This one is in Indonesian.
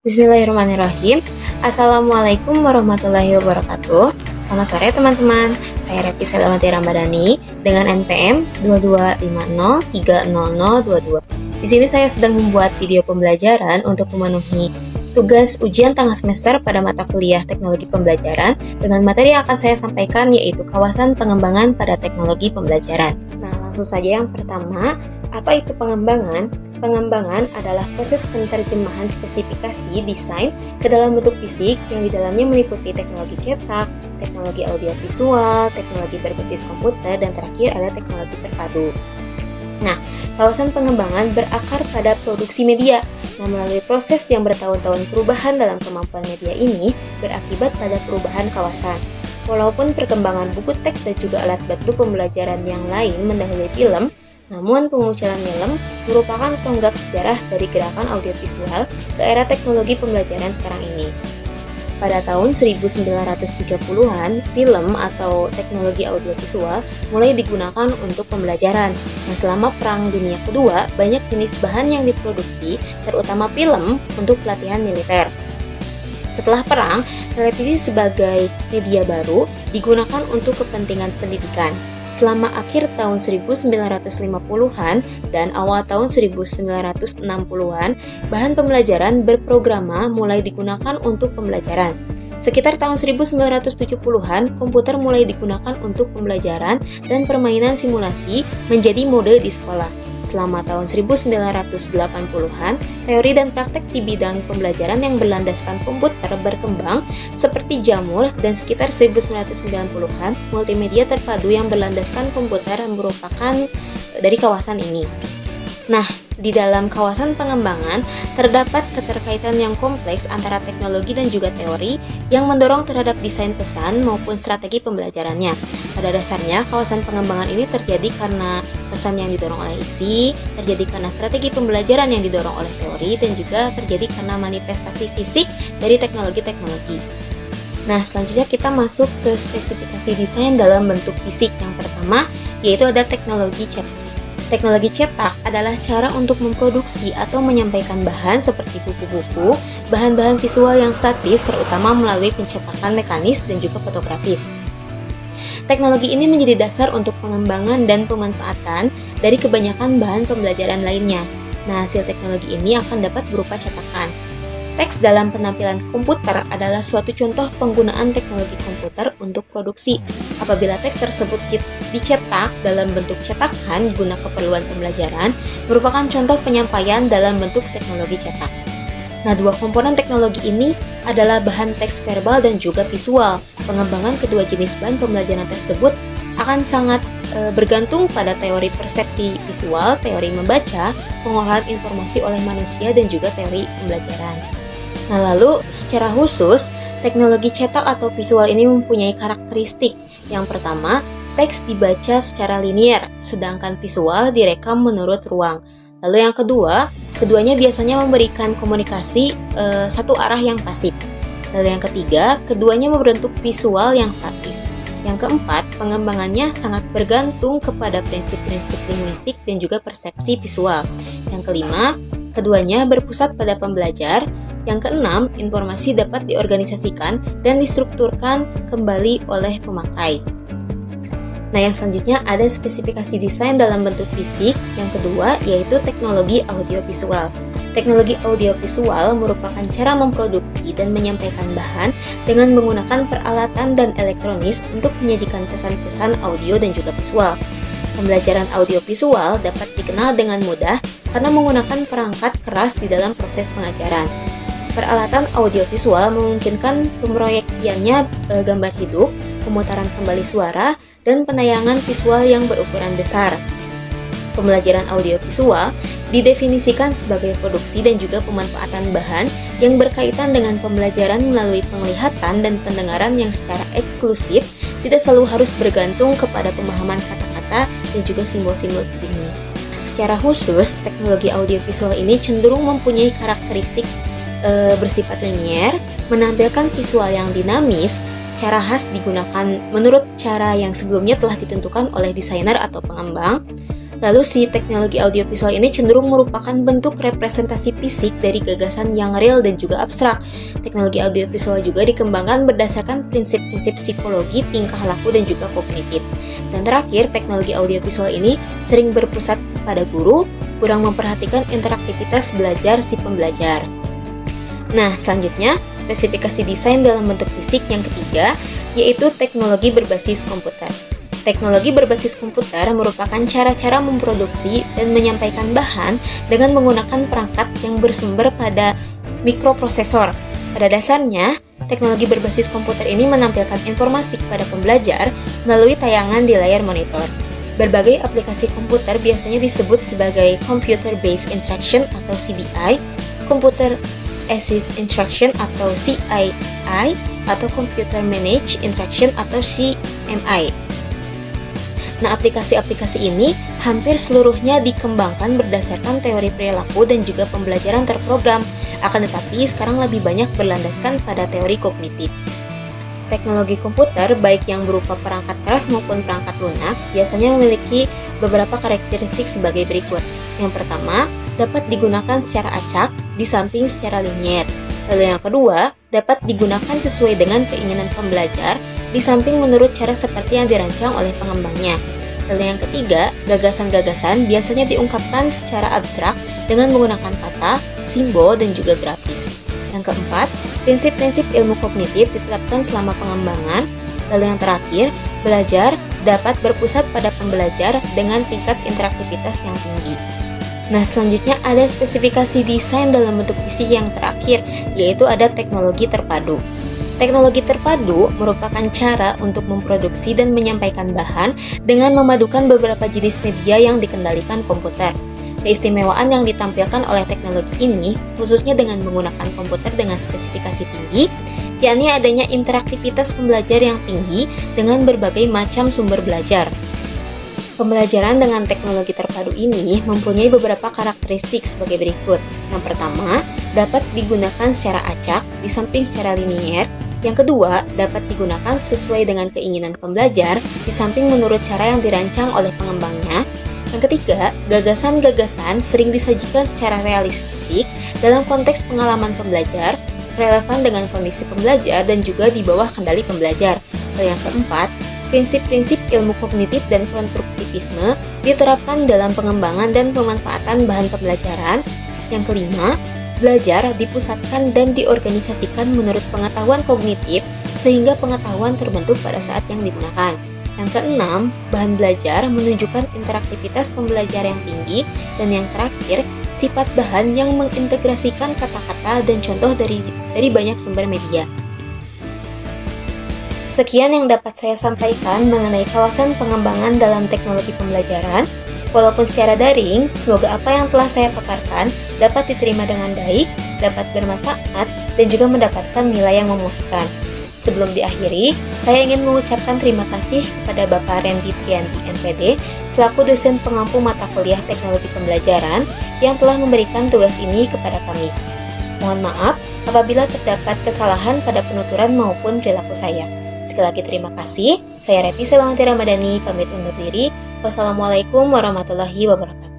Bismillahirrahmanirrahim. Assalamualaikum warahmatullahi wabarakatuh. Selamat sore teman-teman. Saya Repi Selamati Ramadhani dengan NPM 2250300022. Di sini saya sedang membuat video pembelajaran untuk memenuhi tugas ujian tengah semester pada mata kuliah Teknologi Pembelajaran dengan materi yang akan saya sampaikan yaitu kawasan pengembangan pada teknologi pembelajaran. Nah, langsung saja yang pertama, apa itu pengembangan? Pengembangan adalah proses penerjemahan spesifikasi desain ke dalam bentuk fisik yang di dalamnya meliputi teknologi cetak, teknologi audiovisual, teknologi berbasis komputer, dan terakhir ada teknologi terpadu. Nah, kawasan pengembangan berakar pada produksi media. Nah, melalui proses yang bertahun-tahun perubahan dalam kemampuan media ini berakibat pada perubahan kawasan. Walaupun perkembangan buku teks dan juga alat bantu pembelajaran yang lain mendahului film, namun pemunculan film merupakan tonggak sejarah dari gerakan audiovisual ke era teknologi pembelajaran sekarang ini. Pada tahun 1930-an, film atau teknologi audiovisual mulai digunakan untuk pembelajaran. Nah, selama Perang Dunia Kedua, banyak jenis bahan yang diproduksi, terutama film, untuk pelatihan militer. Setelah perang, televisi sebagai media baru digunakan untuk kepentingan pendidikan. Selama akhir tahun 1950-an dan awal tahun 1960-an, bahan pembelajaran berprograma mulai digunakan untuk pembelajaran. Sekitar tahun 1970-an, komputer mulai digunakan untuk pembelajaran dan permainan simulasi menjadi mode di sekolah. Selama tahun 1980-an, teori dan praktek di bidang pembelajaran yang berlandaskan komputer berkembang seperti jamur, dan sekitar 1990-an, multimedia terpadu yang berlandaskan komputer merupakan dari kawasan ini. Nah, di dalam kawasan pengembangan terdapat keterkaitan yang kompleks antara teknologi dan juga teori yang mendorong terhadap desain pesan maupun strategi pembelajarannya. Pada dasarnya, kawasan pengembangan ini terjadi karena pesan yang didorong oleh isi, terjadi karena strategi pembelajaran yang didorong oleh teori, dan juga terjadi karena manifestasi fisik dari teknologi-teknologi. Nah, selanjutnya kita masuk ke spesifikasi desain dalam bentuk fisik. Yang pertama, yaitu ada teknologi cetak. Teknologi cetak adalah cara untuk memproduksi atau menyampaikan bahan seperti buku-buku, bahan-bahan visual yang statis terutama melalui pencetakan mekanis dan juga fotografis. Teknologi ini menjadi dasar untuk pengembangan dan pemanfaatan dari kebanyakan bahan pembelajaran lainnya. Nah, hasil teknologi ini akan dapat berupa cetakan. Teks dalam penampilan komputer adalah suatu contoh penggunaan teknologi komputer untuk produksi. Apabila teks tersebut dicetak dalam bentuk cetakan guna keperluan pembelajaran, merupakan contoh penyampaian dalam bentuk teknologi cetak. Nah, dua komponen teknologi ini adalah bahan teks verbal dan juga visual. Pengembangan kedua jenis bahan pembelajaran tersebut akan sangat bergantung pada teori persepsi visual, teori membaca, pengolahan informasi oleh manusia, dan juga teori pembelajaran. Nah, lalu secara khusus, teknologi cetak atau visual ini mempunyai karakteristik. Yang pertama, teks dibaca secara linier, sedangkan visual direkam menurut ruang. Lalu yang kedua, keduanya biasanya memberikan komunikasi satu arah yang pasif. Lalu yang ketiga, keduanya berbentuk visual yang statis. Yang keempat, pengembangannya sangat bergantung kepada prinsip-prinsip linguistik dan juga persepsi visual. Yang kelima, keduanya berpusat pada pembelajar. Yang keenam, informasi dapat diorganisasikan dan distrukturkan kembali oleh pemakai. Nah, yang selanjutnya ada spesifikasi desain dalam bentuk fisik. Yang kedua, yaitu teknologi audiovisual. Teknologi audiovisual merupakan cara memproduksi dan menyampaikan bahan dengan menggunakan peralatan dan elektronis untuk menyajikan pesan-pesan audio dan juga visual. Pembelajaran audiovisual dapat dikenal dengan mudah karena menggunakan perangkat keras di dalam proses pengajaran. Peralatan audiovisual memungkinkan pemroyeksiannya gambar hidup, pemutaran kembali suara, dan penayangan visual yang berukuran besar. Pembelajaran audiovisual didefinisikan sebagai produksi dan juga pemanfaatan bahan yang berkaitan dengan pembelajaran melalui penglihatan dan pendengaran yang secara eksklusif tidak selalu harus bergantung kepada pemahaman kata-kata dan juga simbol-simbol sejenis. Secara khusus, teknologi audiovisual ini cenderung mempunyai karakteristik bersifat linier, menampilkan visual yang dinamis, secara khas digunakan menurut cara yang sebelumnya telah ditentukan oleh desainer atau pengembang. Lalu si teknologi audiovisual ini cenderung merupakan bentuk representasi fisik dari gagasan yang real dan juga abstrak. Teknologi audiovisual juga dikembangkan berdasarkan prinsip-prinsip psikologi, tingkah laku, dan juga kognitif. Dan terakhir, teknologi audiovisual ini sering berpusat pada guru, kurang memperhatikan interaktivitas belajar si pembelajar. Nah, selanjutnya, spesifikasi desain dalam bentuk fisik yang ketiga, yaitu teknologi berbasis komputer. Teknologi berbasis komputer merupakan cara-cara memproduksi dan menyampaikan bahan dengan menggunakan perangkat yang bersumber pada mikroprosesor. Pada dasarnya, teknologi berbasis komputer ini menampilkan informasi kepada pembelajar melalui tayangan di layar monitor. Berbagai aplikasi komputer biasanya disebut sebagai Computer Based Instruction atau CBI, Computer Assist Instruction atau CII, atau Computer Managed Instruction atau CMI. Nah, aplikasi-aplikasi ini hampir seluruhnya dikembangkan berdasarkan teori perilaku dan juga pembelajaran terprogram, akan tetapi sekarang lebih banyak berlandaskan pada teori kognitif. Teknologi komputer, baik yang berupa perangkat keras maupun perangkat lunak, biasanya memiliki beberapa karakteristik sebagai berikut. Yang pertama, dapat digunakan secara acak, di samping secara linier. Lalu yang kedua, dapat digunakan sesuai dengan keinginan pembelajar, di samping menurut cara seperti yang dirancang oleh pengembangnya. Lalu yang ketiga, gagasan-gagasan biasanya diungkapkan secara abstrak dengan menggunakan kata, simbol, dan juga grafis. Yang keempat, prinsip-prinsip ilmu kognitif ditetapkan selama pengembangan. Lalu yang terakhir, belajar dapat berpusat pada pembelajar dengan tingkat interaktivitas yang tinggi. Nah, selanjutnya ada spesifikasi desain dalam bentuk fisik yang terakhir, yaitu ada teknologi terpadu. Teknologi terpadu merupakan cara untuk memproduksi dan menyampaikan bahan dengan memadukan beberapa jenis media yang dikendalikan komputer. Keistimewaan yang ditampilkan oleh teknologi ini, khususnya dengan menggunakan komputer dengan spesifikasi tinggi, yakni adanya interaktivitas pembelajar yang tinggi dengan berbagai macam sumber belajar. Pembelajaran dengan teknologi terpadu ini mempunyai beberapa karakteristik sebagai berikut. Yang pertama, dapat digunakan secara acak, di samping secara linier. Yang kedua, dapat digunakan sesuai dengan keinginan pembelajar, di samping menurut cara yang dirancang oleh pengembangnya. Yang ketiga, gagasan-gagasan sering disajikan secara realistik dalam konteks pengalaman pembelajar, relevan dengan kondisi pembelajar, dan juga di bawah kendali pembelajar. Lalu yang keempat, prinsip-prinsip ilmu kognitif dan konstruktivisme diterapkan dalam pengembangan dan pemanfaatan bahan pembelajaran. Yang kelima, belajar dipusatkan dan diorganisasikan menurut pengetahuan kognitif sehingga pengetahuan terbentuk pada saat yang digunakan. Yang keenam, bahan belajar menunjukkan interaktivitas pembelajar yang tinggi. Dan yang terakhir, sifat bahan yang mengintegrasikan kata-kata dan contoh dari banyak sumber media. Sekian yang dapat saya sampaikan mengenai kawasan pengembangan dalam teknologi pembelajaran. Walaupun secara daring, semoga apa yang telah saya paparkan dapat diterima dengan baik, dapat bermanfaat, dan juga mendapatkan nilai yang memuaskan. Sebelum diakhiri, saya ingin mengucapkan terima kasih kepada Bapak Randy Trianti MPD selaku dosen pengampu mata kuliah teknologi pembelajaran yang telah memberikan tugas ini kepada kami. Mohon maaf apabila terdapat kesalahan pada penuturan maupun perilaku saya. Sekali lagi terima kasih. Saya Revi Selamatira Ramadhani, pamit undur diri. Wassalamualaikum warahmatullahi wabarakatuh.